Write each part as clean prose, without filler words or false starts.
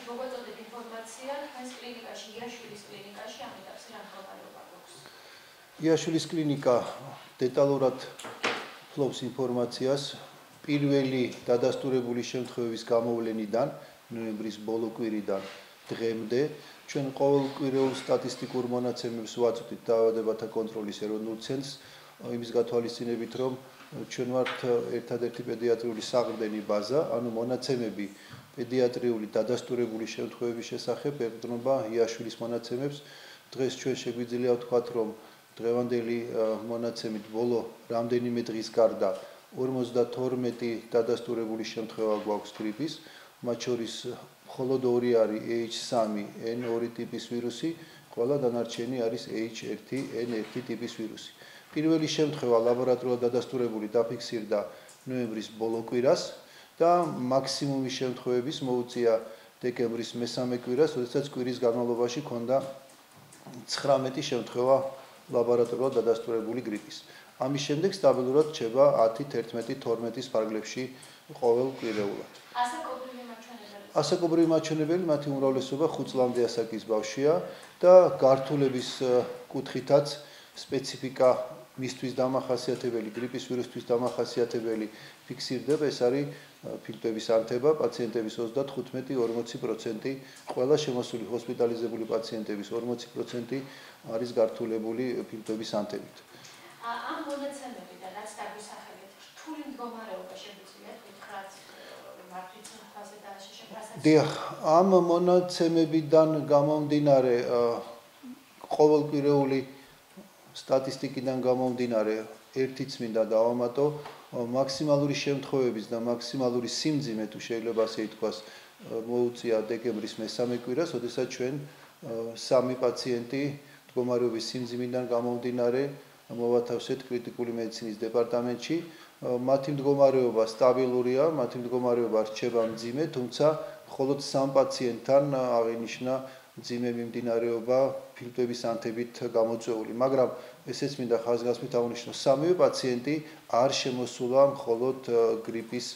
მოგაწოდეთ ინფორმაცია თქვენს კლინიკაში, იაშვილის კლინიკაში ამ ეტაპზე რა მდგომარეობა გვაქვს? იაშვილის კლინიკა დეტალურად ფლობს ინფორმაციას პირველი დადასტურებული შემთხვევების გამოვლენიდან, ნოემბრის ბოლო კვირიდან დღემდე. ჩვენ ყოველკვირეულ სტატისტიკურ მონაცემებს ვაწვდით დაავადებათა კონტროლის ეროვნულ ცენტრს, იმის გათვალისწინებით, რომ ჩვენ ვართ ერთადერთი პედიატრიული საყრდენი ბაზა, ანუ მონაცემები პედიატრიული დადასტურებული შემთხვევების შესახებ ეყრდნობა იაშვილის მონაცემებს. დღეს ჩვენ შეგვიძლია ვთქვათ, რომ დღევანდელი მონაცემით ბოლო რამდენიმე დღის გარდა 52 დადასტურებული შემთხვევა გვაქვს გრიპის, მათ შორის მხოლოდ 2 არის H3N2 ტიპის ვირუსი, ყველა დანარჩენი არის H1N1 ტიპის ვირუსი. პირველი შემთხვევა ლაბორატორიულად დადასტურებული დაფიქსირდა ნოემბრის ბოლო კვირას და მაქსიმუმი შემთხვევების მოუწია დეკემბრის მესამე კვირას, როდესაც კვირის განმავლობაში ჰქონდა 19 შემთხვევა ლაბორატორიულად დადასტურებული გრიპის. ამის შემდეგ სტაბილურად რჩება 10, 11, 12-ის ფარგლებში ყოველკვირეულად. ასაკობრივი მაჩვენებელი მათი უმრავლესობა 5 წლამდე ასაკის ბავშვია და გართულების კუთხითაც სპეციფიკა მისთვის დამახასიათებელი, გრიპის ვირუსთვის დამახასიათებელი ფიქსირდება, ეს არის ფილტვების ანთება, პაციენტების 35-40%, ყველა შემოსული ჰოსპიტალიზებული პაციენტების 40% არის გართულებული ფილტვების ანთებით. ამ მონაცემებიდან რაც დაგვისახელეთ, რთული მდგომარეობა შეგვიძლია გითხრათ მართვის ფაზე და შეშეფრასაც. დიახ, ამ მონაცემებიდან გამომდინარე ყოველკვირეული სტატისტიკიდან გამომდინარე ერთიც მინდა დავამატო, მაქსიმალური შემთხვევების და მაქსიმალური სიმძიმე თუ შეიძლება ასე ითქვას მოუწია დეკემბრის მესამე კვირას, როდესაც ჩვენ 3 პაციენტი მდგომარეობის სიმძიმიდან გამომდინარე მოვათავსეთ კრიტიკული მედიცინის დეპარტამენტში. მათი მდგომარეობა სტაბილურია, მათი მდგომარეობა რჩება მძიმე, თუმცა მხოლოდ 3 პაციენტთან აღინიშნა მძიმე მიმდინარეობა ფილტვების ანთებით გამოწვეული, მაგრამ ესეც მინდა ხაზგასმით აღნიშნო, 3 პაციენტი არ შემოსულა მხოლოდ გრიპის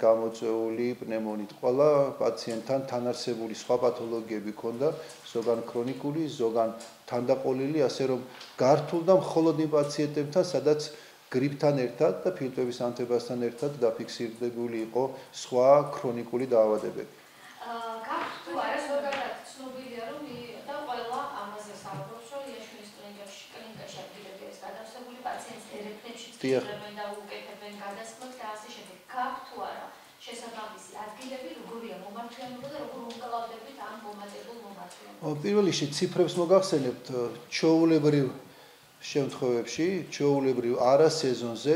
გამოწვეული პნევმონით. ყველა პაციენტთან თანარსებული სხვა პათოლოგიები ჰქონდა, ზოგან ქრონიკული, ზოგან თანდაყოლილი, ასე რომ გართულდა მხოლოდ იმ პაციენტებთან, სადაც გრიპთან ერთად და ფილტვების ანთებასთან ერთად დაფიქსირებული იყო სხვა ქრონიკული დაავადებები. გაქვთ თუ არა ზოგადად ცნობილია, რომ და ყველა ამაზე საუბრობს, რომ იაშვილის კლინიკაში ადგილები არის გადავსებული, პაციენტს ერეფნებშიც ჭირდებენ და უკეთებენ გადასხმებს და ასე შემდეგ. გაქვთ თუ არა შესაბამისი ადგილები, როგორია მომართვიანობა და როგორ უკლავდებით ამ მომატებულ მომართვიანობას? პირველ რიგში ციფრებს მოგახსენებთ, ჩვეულებრივ შემთხვევებში, ჩვეულებრივ არასეზონზე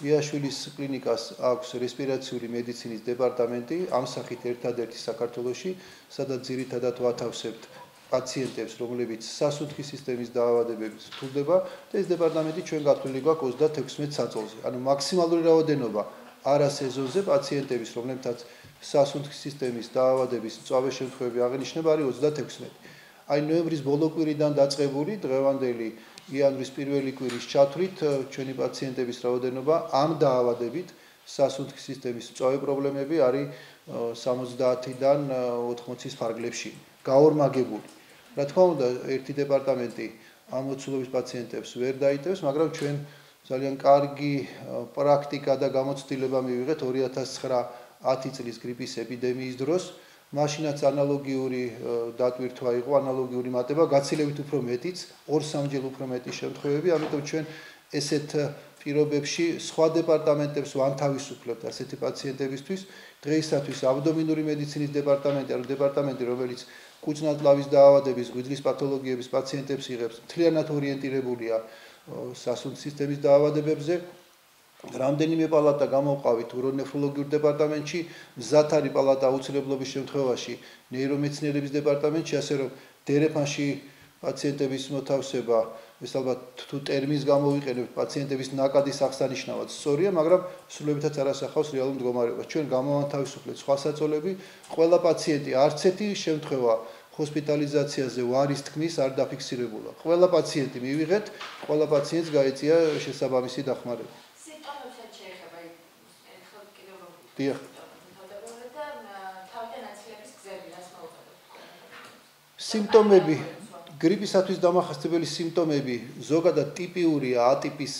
იაშვილის კლინიკას აქვს რესპირაციული მედიცინის დეპარტამენტი, ამ სახით ერთადერთი საქართველოში, სადაც ძირითადად ვათავსებთ პაციენტებს, რომლებიც სასუნთქის სისტემის დაავადებებით სრულდება და ეს დეპარტამენტი ჩვენ გათვლილი გვაქვს 36 საწოლზე. ანუ მაქსიმალური რაოდენობა არასეზონზე პაციენტების, რომლებთაც სასუნთქის სისტემის დაავადების მწვავე შემთხვევები აღინიშნება არის 36. აი ნოემბრის ბოლო კვირიდან დაწყებული დღევანდელი იანვრის პირველი კვირის ჩათვლით ჩვენი პაციენტების რაოდენობა ამ დაავადებით სასუნთქის სისტემის მწვავე პრობლემები არის 70-დან 80-ის ფარგლებში გაორმაგებული. რა თქმა უნდა, ერთი დეპარტამენტი ამ მოცულობის პაციენტებს ვერ დაიტევს, მაგრამ ჩვენ ძალიან კარგი პრაქტიკა და გამოცდილება მივიღეთ 2009-10 წლის გრიპის ეპიდემიის დროს. მაშინაც ანალოგიური დატვირთვა იყო, ანალოგიური მატება, გაცილებით უფრო მეტიც, 2-3 უფრო მეტი შემთხვევები, ამიტომ ჩვენ ესეთ პირობებში სხვა დეპარტამენტებს ვანთავისუფლებთ ასეთი პაციენტებისთვის. დღეისათვის აბდომინური მედიცინის დეპარტამენტი, ანუ დეპარტამენტი, რომელიც კუჭნატლავის დაავადების, ღვიძლის პათოლოგიების პაციენტებს იღებს, მთლიანად ორიენტირებულია სასუნთქის სისტემის დაავადებებზე. რამდენიმე პალატა გამოვყავით ურონეფროლოგიურ დეპარტამენტში, მზად არის პალატა აუცილებლობის შემთხვევაში ნეირომეცნიერების დეპარტამენტში, ასე რომ დერეფანში პაციენტების მოთავსება, ეს ალბათ თუ ტერმინს გამოვიყენებთ, პაციენტების ნაკადის აღსანიშნავად სწორია, მაგრამ სრულებითაც არ ასახავს რეალურ მდგომარეობას. ჩვენ გამოვანთავისუფლეთ სხვა საწოლები, ყველა პაციენტი არც ერთი შემთხვევა ჰოსპიტალიზაციაზე ვარის თქმის არ დაფიქსირებულა. ყველა პაციენტი მივიღეთ, ყველა პაციენტს გაეწია შესაბამისი დახმარება. დიახ. სიმპტომები გრიპისათვის დამახასიათებელი სიმპტომები ზოგადად ტიპიურია ატიპის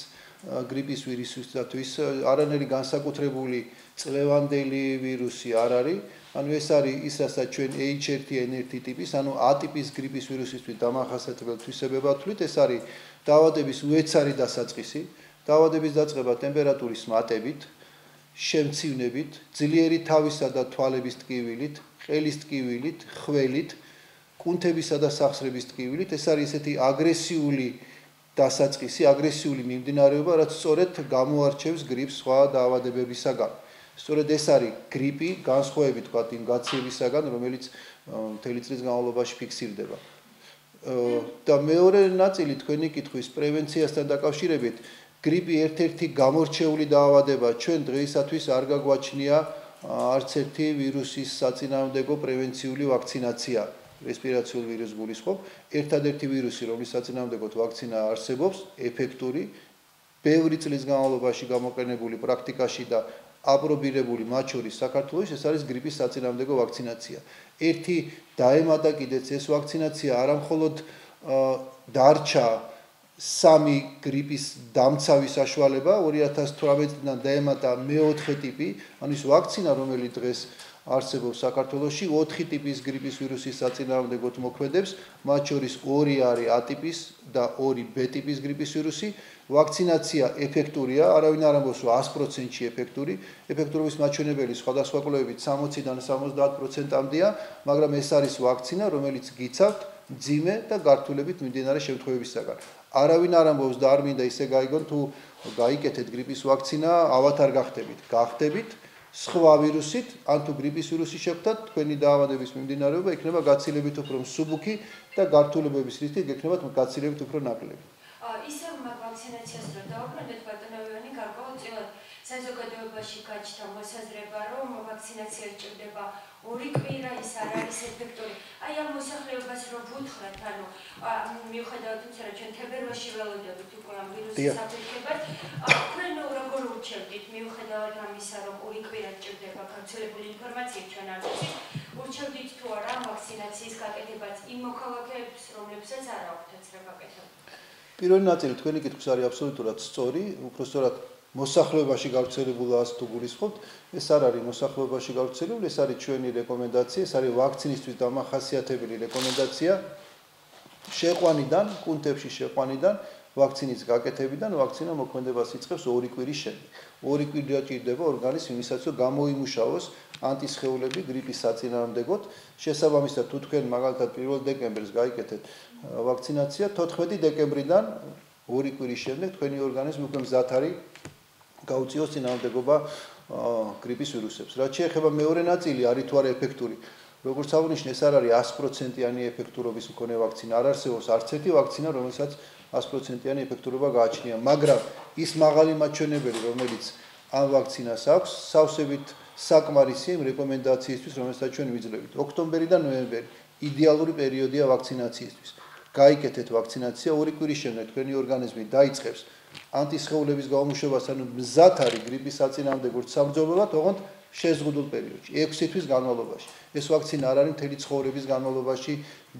გრიპის ვირუსისათვის, არანაირი განსაკუთრებული წლევანდელი ვირუსი არ არის. ანუ ეს არის ის, რასაც ჩვენ H1N1 ტიპის, ანუ ატიპის გრიპის ვირუსისთვის დამახასიათებელი თვისებება ვთვლით, ეს არის დაავადების უეცარი დასაწყისი, დაავადების დაწყება ტემპერატურის მატებით, შემცივნებით, ძლიერი თავისა და თვალების ტკივილით, ყელის ტკივილით, ხველით, კუნთებისა და სახსრების ტკივილით, ეს არის ესეთი აგრესიული დასაწყისი, აგრესიული მიმდინარეობა, რაც სწორედ გამოარჩევს გრიპს სხვა დაავადებებისაგან. სწორედ ეს არის გრიპი, განსხვავებით თქვათ იმ გაციებისაგან, რომელიც მთელი წლის განმავლობაში ფიქსირდება. და მეორე ნაწილი თქვენი კითხვის პრევენციასთან დაკავშირებით, გრიპი ერთ-ერთი გამორჩეული დაავადება, ჩვენ დღეისათვის არ გაგვაჩნია არც ერთი ვირუსის საწინააღმდეგო პრევენციული ვაქცინაცია. რესპირაციულ ვირუსს გულისხმობ, ერთადერთი ვირუსი, რომლის საწინააღმდეგოდ ვაქცინა არსებობს, ეფექტური, ბევრი წლის განმავლობაში გამოყენებული პრაქტიკაში და აპრობირებული მათ შორის საქართველოში, ეს არის გრიპის საწინააღმდეგო ვაქცინაცია. ერთი დაემატა კიდეც ეს ვაქცინაცია არა მხოლოდ დარჩა 3 გრიპის დამცავი საშუალება, 2018 წლიდან დაემატა მე-4 ტიპი, ანუ ის ვაქცინა, რომელიც დღეს არსებობს საქართველოში, 4 ტიპის გრიპის ვირუსის საწინააღმდეგოდ მოქმედებს, მათ შორის 2 არის A ტიპის და 2 B ტიპის გრიპის ვირუსი. ვაქცინაცია ეფექტურია, არავინ არ ამბობს, რომ 100%-ში ეფექტური, ეფექტურობის მაჩვენებელი სხვადასხვა კვლევებით 60-დან 70%-მდეა, მაგრამ ეს არის ვაქცინა, რომელიც გიცავთ მძიმე და გართულებით მიმდინარე შემთხვევებისაგან. არავინ არ ამბობს და არ მინდა ისე გაიგონ, თუ გაიკეთეთ გრიპის ვაქცინა, ავად არ გახდებით. გახდებით სხვა ვირუსით, ან თუ გრიპის ვირუსი შეხვდათ, თქვენი დაავადების მიმდინარეობა იქნება გაცილებით უფრო მსუბუქი და გართულებების რისკი გექნებათ გაცილებით უფრო ნაკლები. ისევ მაგ ვაქცინაციას რო დავუბრუნდეთ ბატონოვანი, გარკვეულწილად საზოგადოებაში გაჩნდა მოსაზრება, რომ ვაქცინაცია სჭირდება 2 კვირა, ის არ არის ეფექტური. აი ამ მოსახლეობას რო ვუთხრათ, ანუ მიუხედავად იმისა, რომ ჩვენ თებერვალში ველოდებით უკვე ამ ვირუსის აფეთქებას, თქვენ როგორ ურჩევდით, მიუხედავად ამისა, რომ 2 კვირა სჭირდება გავრცელებული ინფორმაციით ჩვენ არ ვიცით, ურჩევდით თუ არა ვაქცინაციის გაკეთებას იმ მოქალაქეებს, რომლებსაც არ აქვთ ეცრა გაკეთება? პირველი ნაწილი თქვენი კითხვის არის აბსოლუტურად სწორი, უпростоრად მოსახლეობაში გავრცელებულას თუ გულისხმობთ, ეს არ არის მოსახლეობაში გავრცელებული, ეს არის ჩვენი რეკომენდაცია, ეს არის ვაქცინისთვის დამახასიათებელი რეკომენდაცია შეყვანიდან, კუნთებში შეყვანიდან, ვაქცინის გაკეთებიდან, ვაქცინა მოქმედებას იწყებს 2 კვირის შემდეგ. 2 კვირა ჭირდება ორგანიზმს იმისათვის, რომ გამოიმუშაოს ანტისხეულები გრიპის საწინააღმდეგოდ. შესაბამისად, თუ თქვენ მაგალითად 1 დეკემბერს გაიკეთეთ ვაქცინაცია, 14 დეკემბრიდან 2 კვირის შემდეგ თქვენი ორგანიზმი უკვე მზად არის გაუწიოს წინააღმდეგობა გრიპის ვირუსებს. რაც შეეხება მეორე ნაწილი, არის თუ არა ეფექტური. როგორც აღნიშნე, ეს არ არის 100%-იანი ეფექტურობის მქონე ვაქცინა. არ არსებობს არც ერთი ვაქცინა, რომელსაც 100%-იანი ეფექტურობა გააჩნია, მაგრამ ის მაღალი მაჩვენებელი, რომელიც ამ ვაქცინას აქვს, სავსებით საკმარისია იმ რეკომენდაციისთვის, რომელსაც ჩვენ ვიძლევით. ოქტომბერი და ნოემბერი იდეალური პერიოდია ვაქცინაციისთვის. გაიკეთეთ ვაქცინაცია, 2 კვირის შემდეგ თქვენი ორგანიზმი დაიწყებს ანტისხეულების გამომუშავებას, ანუ მზად არის გრიპის საწინააღმდეგო საბრძოლველად, ოღონდ შეზღუდულ პერიოდში, 6 თვის განმავლობაში. ეს ვაქცინა არ არის მთელი ცხოვრების განმავლობაში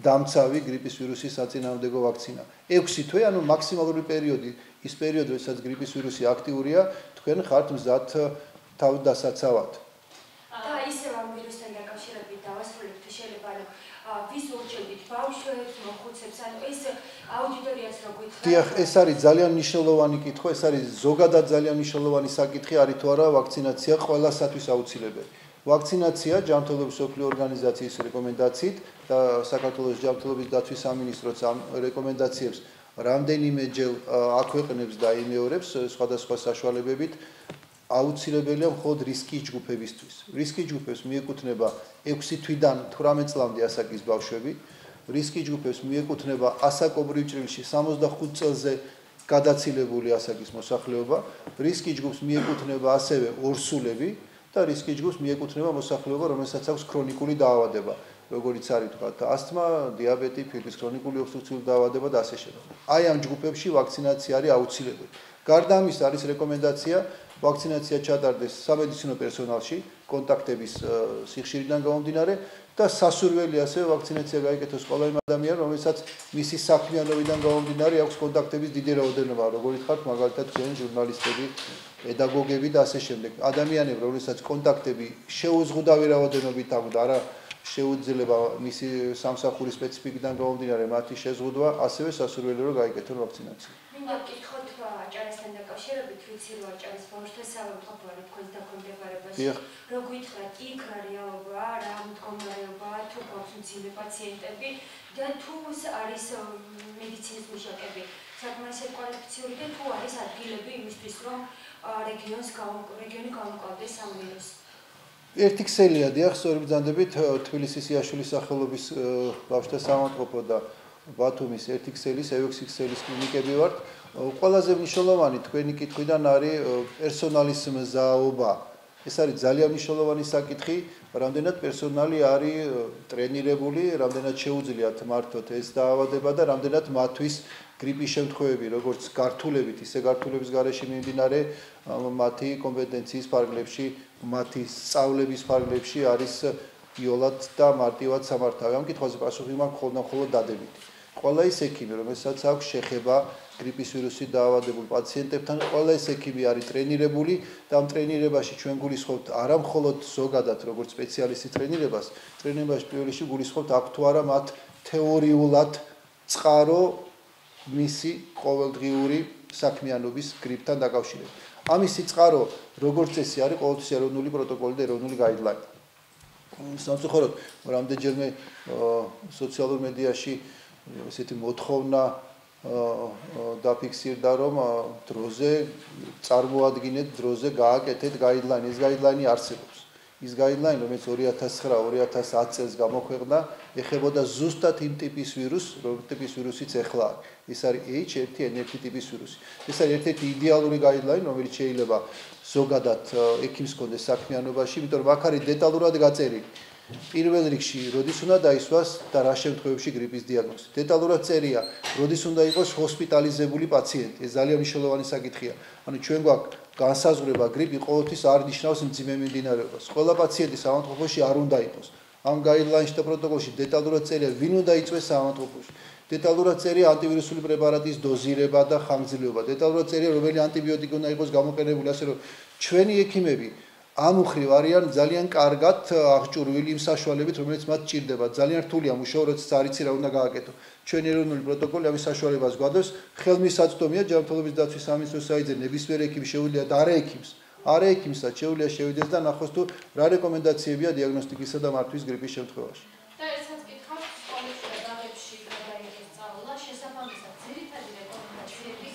დამცავი გრიპის ვირუსის საწინააღმდეგო ვაქცინა. 6 თვე, ანუ მაქსიმალური პერიოდი, ის პერიოდი, როდესაც გრიპის ვირუსი აქტიურია, თქვენ ხართ მზად თავდასაცავად. და ისევ ამ ვირუსთან დაკავშირებით დავასრულებთ, შეიძლება რომ ვის ურჩევდით, ბავშვებს, მოხუცებს, ანუ ეს აუდიტორიას რო გითხრათ. დიახ, ეს არის ძალიან მნიშვნელოვანი კითხვა, ეს არის ზოგადად ძალიან მნიშვნელოვანი საკითხი, არის თუ არა ვაქცინაცია ყველასათვის აუცილებელი. ვაქცინაცია ჯანმრთელობის მსოფლიო ორგანიზაციის რეკომენდაციით და საქართველოს ჯანმრთელობის დაცვის სამინისტროც ამ რეკომენდაციებს რამდენიმეჯერ აქვეყნებს და იმეორებს სხვადასხვა საშუალებებით. აუცილებელია მხოლოდ რისკის ჯგუფებისთვის. რისკის ჯგუფებს მიეკუთვნება 6 თვიდან 18 წლამდე ასაკის ბავშვები. რისკის ჯგუფებს მიეკუთვნება ასაკობრივ ჭრილში 65 წელზე გადაცილებული ასაკის მოსახლეობა. რისკის ჯგუფს მიეკუთვნება ასევე ორსულები და რისკის ჯგუფს მიეკუთვნება მოსახლეობა, რომელსაც აქვს ქრონიკული დაავადება. როგორიც არის თქვა, ასთმა, დიაბეტი, ფიბრიზ, ქრონიკული ობსტრუქციული დაავადება და ასე შემდეგ. აი ამ ჯგუფებში ვაქცინაცია არის აუცილებელი. გარდა ამისა არის რეკომენდაცია ვაქცინაცია ჩატარდეს სამედიცინო პერსონალში, კონტაქტების სიხშირიდან გამომდინარე და სასურველი ასევე ვაქცინაცია გაიკეთოს ყველა იმ ადამიანს, რომელსაც მისი საქმიანობიდან გამომდინარე აქვს კონტაქტების დიდი რაოდენობა, როგორიც ხართ მაგალითად თქვენ ჟურნალისტები, პედაგოგები და ასე შემდეგ. ადამიანები, რომელსაც კონტაქტები შეუზღუდავი რაოდენობით აქვს და არა შეუძლება მისი სამსახურის სპეციფიკიდან გამომდინარე მათი შეზღუდვა, ასევე სასურველია რომ გაიკეთონ ვაქცინაცია. მინდა გითხოთ აჭარასთან დაკავშირებით, ვიცი რომ აჭარის ბავშვთა საავადმყოფოა თქვენს დაქვემდებარებაში. რო გითხრათ, იქ რა რეალობაა, რა მდგომარეობაა, თუ გვაქვს მძიმე პაციენტები და თუ არის მედიცინის მუშაკები, საკმარისად კვალიფიციური და თუ არის ადგილები იმისთვის, რომ რეგიონი გაუმკლავდეს ამ ვირუსს. ერთი ქსელია, დიახ, სწორი ბრძანდებით, თბილისის იაშვილის სახელობის ბავშვთა საავადმყოფო და ბათუმის ერთი ქსელის, ექვსი ქსელის კლინიკები ვართ. ყველაზე მნიშვნელოვანი თქვენი კითხვიდან არის პერსონალის მზაობა. ეს არის ძალიან მნიშვნელოვანი საკითხი, რამდენად პერსონალი არის ტრენირებული, რამდენად შეუძლიათ მართოთ ეს დაავადება და რამდენად მათთვის გრიპის შემთხვევები, როგორც გართულებით, ისე გართულების გარეშე მიმდინარე მათი კომპეტენციის ფარგლებში, მათი სწავლების ფარგლებში არის იოლად და მარტივად სამართავი. ამ კითხვაზე პასუხი მაქვს მხოლოდ დადებითი. ყველა ის ექიმი, რომელსაც აქვს შეხება გრიპის ვირუსით დაავადებულ პაციენტებთან, ყველა ეს ექიმი არის ტრენირებული და ამ ტრენირებაში ჩვენ გულისხმობთ არა მხოლოდ ზოგადად როგორც სპეციალისტის ტრენირებაში პირველ რიგში გულისხმობთ აქ თუ არა მათ თეორიულად წყარო მისი ყოველდღიური საქმიანობის გრიპთან დაკავშირებით. ამისი წყარო როგორც წესი არის ყოველთვის ეროვნული პროტოკოლი და ეროვნული გაიდლაინი. სამწუხაროდ, რამდენჯერმე სოციალურ მედიაში ესეთი მოთხოვნა დაფიქსირდა, რომ დროზე წარმოადგინეთ, დროზე გააკეთეთ გაიდლაინი. ეს გაიდლაინი არსებობს. ის გაიდლაინი, რომელიც 2009-2010 წელს გამოქვეყნდა, ეხებოდა ზუსტად იმ ტიპის ვირუსს, როგორ ტიპის ვირუსიც ახლა არის. ეს არის H1N1 ტიპის ვირუსი. ეს არის ერთ-ერთი იდეალური გაიდლაინი, რომელიც შეიძლება ზოგადად ექიმს კონდეს საქმიანობაში, იმიტომ რომ აქ არის დეტალურად გაწერილი. პირველ რიგში, როდის უნდა დაისვას და რა შემთხვევებში გრიპის დიაგნოზი. დეტალურად წერია, როდის უნდა იყოს ჰოსპიტალიზებული პაციენტი. ეს ძალიან მნიშვნელოვანი საკითხია. ანუ ჩვენ გვაქვს განსაზღვრება გრიპი ყოველთვის არ ნიშნავს მძიმე მიმდინარეობას. ყველა პაციენტი საავადმყოფოში არ უნდა იყოს. ამ გაიდლაინში და პროტოკოლში დეტალურად წერია, ვინ უნდა იწვეს საავადმყოფოში. დეტალურად წერია ანტივირუსული პრეპარატის დოზირება და ხანგრძლივობა. დეტალურად წერია, რომელი ანტიბიოტიკი უნდა იყოს გამოყენებული, ასე რომ ჩვენი ექიმები ამ მხრივ არიან ძალიან კარგად აღჭურვილი იმ საშუალებით, რომელიც მათ ჭირდება. ძალიან რთულია მუშაობა, როდესაც არ იცი რა უნდა გააკეთო. ჩვენი ეროვნული პროტოკოლი ამის საშუალებას გვადოს. ხელმისაწვდომია ჯანმრთელობის დაცვის სამინისტროს საიტზე ნებისმიერ ექიმს შეუძლია და არა ექიმსაც შეუძლია შევიდეს და ნახოს თუ რა რეკომენდაციებია დიაგნოსტიკისა და მართვის გრიპის შემთხვევაში. და ესაც გითხავთ, სკოლებში და ბაღებში გადაიღეს სწავლა, შესაბამისად ძირითადი რეკომენდაციები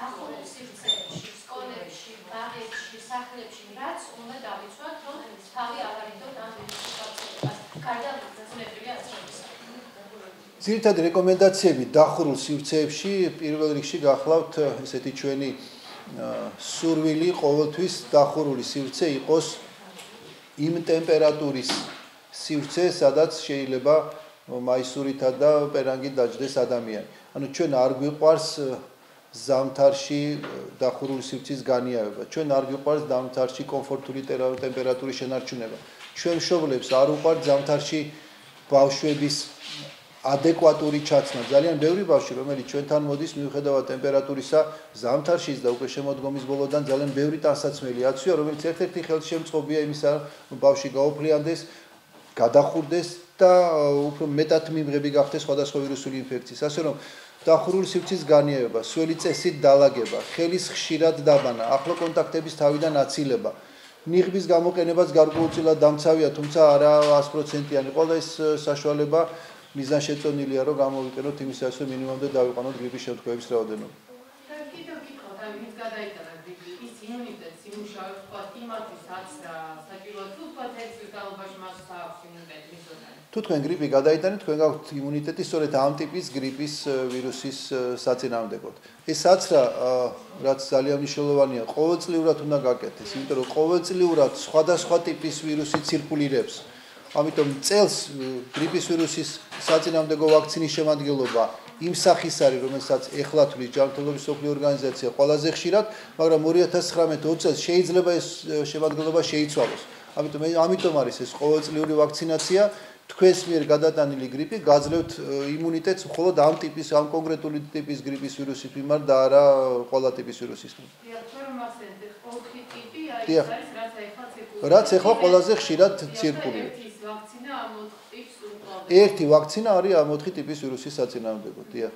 დახურულ სივრცეებში, სკოლებში, ბაღებში, სახლებში, რაც უნდა დავიცვათ, რომ თავი არ არიდოთ ამ ვირუსის გავრცელებას. გარდა ძნელია აზრებისა. ძირითადი რეკომენდაციები დახურულ სივრცეებში პირველ რიგში გახლავთ ესეთი ჩვენი სურვილი ყოველთვის დახურული სივრცე იყოს იმ ტემპერატურის სივრცე, სადაც შეიძლება მაისურითა და პერანგით დაჯდეს ადამიანი. ანუ ჩვენ არ გვიყვარს ზამთარში დახურული სივრცის განიავება. ჩვენ არ გვიყვარს ზამთარში კომფორტული ტემპერატურის შენარჩუნება. ჩვენ მშობლებს არ უყვართ ზამთარში ბავშვების ადეკვატური ჩაცმა. ძალიან ბევრი ბავშვი, რომელიც ჩვენთან მოდის, მიუხედავად ტემპერატურისა, ზამთარშიც და უკვე შემოდგომის ბოლოდან ძალიან ბევრი ტანსაცმელი აცვია, რომელიც ერთ-ერთი ხელშემწყობია იმისა, რომ ბავშვი გაუფრიანდეს, გადახურდეს და უფრო მეტად მიმღები გახდეს სხვადასხვა ვირუსული ინფექციის. ასე რომ დახურული სივრცის განიავება, სველი წესით დალაგება, ხელის ხშირად დაბანა, ახლო კონტაქტების თავიდან აცილება, ნიღბის გამოყენებაც გარკვეულწილად დამცავია, თუმცა არა 100%-იანი. ყველა ეს საშუალება მიზანშეწონილია, რომ გამოვიყენოთ იმისათვის, რომ მინიმუმამდე დავიყვანოთ გრიპის შემთხვევების რაოდენობა. და კიდევ გითხოთ, აი ვინც გადაიტანა გრიპი, ის იმუნიტეტს იმუშავებს, თქვათ, იმათვისაც რა საჭიროა, თუ თქვათ ეს განმავლობაში მას აქვს იმუნიტეტი მისოდანი. თუ თქვენ გრიპი გადაიტანეთ, თქვენ გაქვთ იმუნიტეტი სწორედ ამ ტიპის გრიპის ვირუსის საწინააღმდეგოდ. ეს აცრა, რაც ძალიან მნიშვნელოვანია, ყოველწლიურად უნდა გაკეთდეს, იმიტომ რომ ყოველწლიურად სხვადასხვა ტიპის ვირუსი ცირკულირებს. ამიტომ წელს გრიპის ვირუსის საწინააღმდეგო ვაქცინის შემადგენლობა იმ სახის არის, რომელსაც ეხლა თვლის ჯანმრთელობის მსოფლიო ორგანიზაცია ყველაზე ხშირად, მაგრამ 2019 წელს შეიძლება ეს შემადგენლობა შეიცვალოს. ამიტომ არის ეს ყოველწლიური ვაქცინაცია. თქვენს მიერ გადატანილი გრიპი გაძლევთ იმუნიტეტს მხოლოდ ამ ტიპის, ამ კონკრეტული ტიპის გრიპის ვირუსის მიმართ და არა ყველა ტიპის ვირუსის მიმართ. რაც ეხლა ყველაზე ხშირად ცირკულირებს. ერთი ვაქცინა არის ამ 4 ტიპის ვირუსის საწინააღმდეგოდ, დიახ.